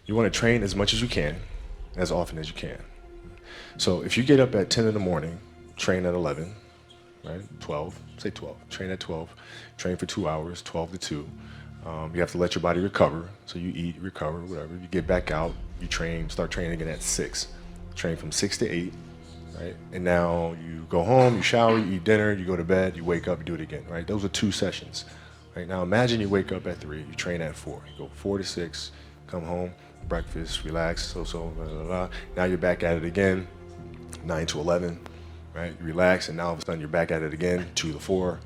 You want to train as much as you can, as often as you can. So if you get up at 10 in the morning, train at 11, right? 12, say 12, train at 12, train for 2 hours, 12 to 2. You have to let your body recover. So you eat, recover, whatever. You get back out, you train, start training again at 6. Train from 6 to 8, right? And now you go home, you shower, you eat dinner, you go to bed, you wake up, you do it again, right? Those are 2 sessions. Right? Now imagine you wake up at 3, you train at 4. You go 4 to 6, come home, breakfast, relax, blah, blah, blah. Now you're back at it again, 9 to 11, right? You relax, and now all of a sudden you're back at it again, 2 to 4,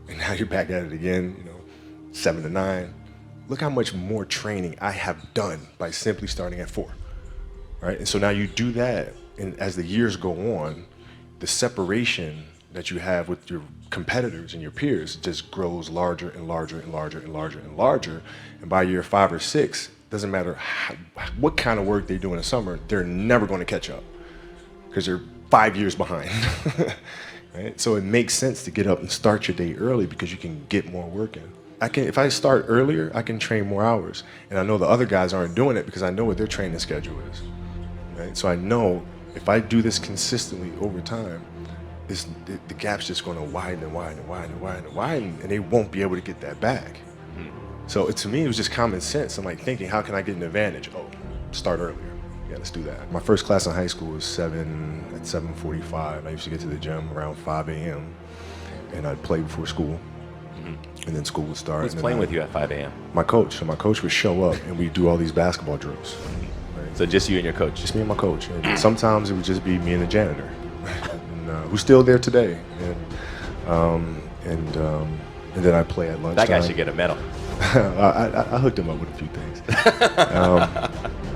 and now you're back at it again, 7 to 9. Look how much more training I have done by simply starting at 4, right? And so now you do that, and as the years go on, the separation that you have with your competitors and your peers just grows larger and larger and larger and larger and larger. And by year 5 or 6, doesn't matter what kind of work they do in the summer, they're never going to catch up because they're 5 years behind. Right? So it makes sense to get up and start your day early because you can get more work in. If I start earlier, I can train more hours. And I know the other guys aren't doing it because I know what their training schedule is. Right? So I know if I do this consistently over time, the gap's just going to widen and widen and widen and widen and widen, and they won't be able to get that back. So to me, it was just common sense. I'm like thinking, how can I get an advantage? Oh, start earlier. Yeah, let's do that. My first class in high school was at 7:45. I used to get to the gym around 5 a.m. and I'd play before school. And then school would start. Who's playing with you at 5 a.m.? My coach. So my coach would show up and we'd do all these basketball drills. Right? So just you and your coach? Just me and my coach. And sometimes it would just be me and the janitor, who's still there today. And then I play at lunchtime. That guy should get a medal. I hooked him up with a few things.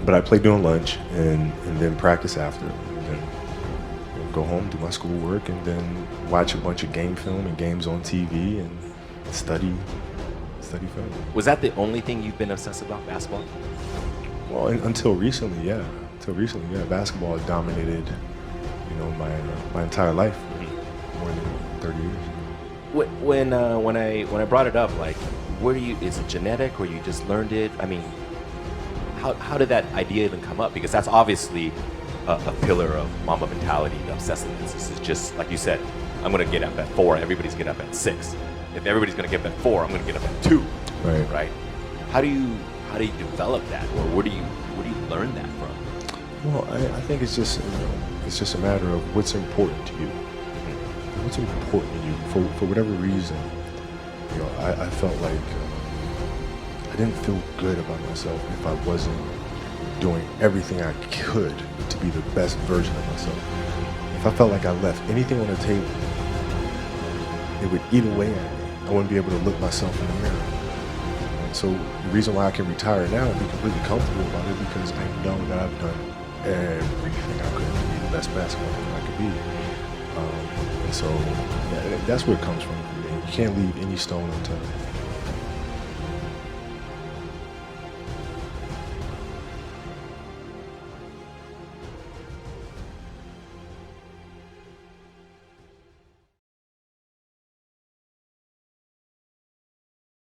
But I play during lunch and then practice after. And then go home, do my schoolwork, and then watch a bunch of game film and games on TV and study film. Was that the only thing you've been obsessed about, basketball? Well, until recently, yeah. Basketball has dominated, my entire life for more than 30 years. When I brought it up, like, is it genetic or you just learned it? I mean, how did that idea even come up? Because that's obviously a pillar of mamba mentality, the obsessiveness. This is just, like you said, I'm going to get up at 4, everybody's getting up at 6. If everybody's going to get up at 4, I'm going to get up at 2. Right? How do you develop that, or where do you learn that from? Well, I think it's just a matter of what's important to you. What's important to you for whatever reason. I felt like I didn't feel good about myself if I wasn't doing everything I could to be the best version of myself. If I felt like I left anything on the table, it would eat away at me. I wouldn't be able to look myself in the mirror. And so the reason why I can retire now and be completely comfortable about it because I know that I've done everything I could to be the best basketball player I could be. And so that's where it comes from. You can't leave any stone unturned.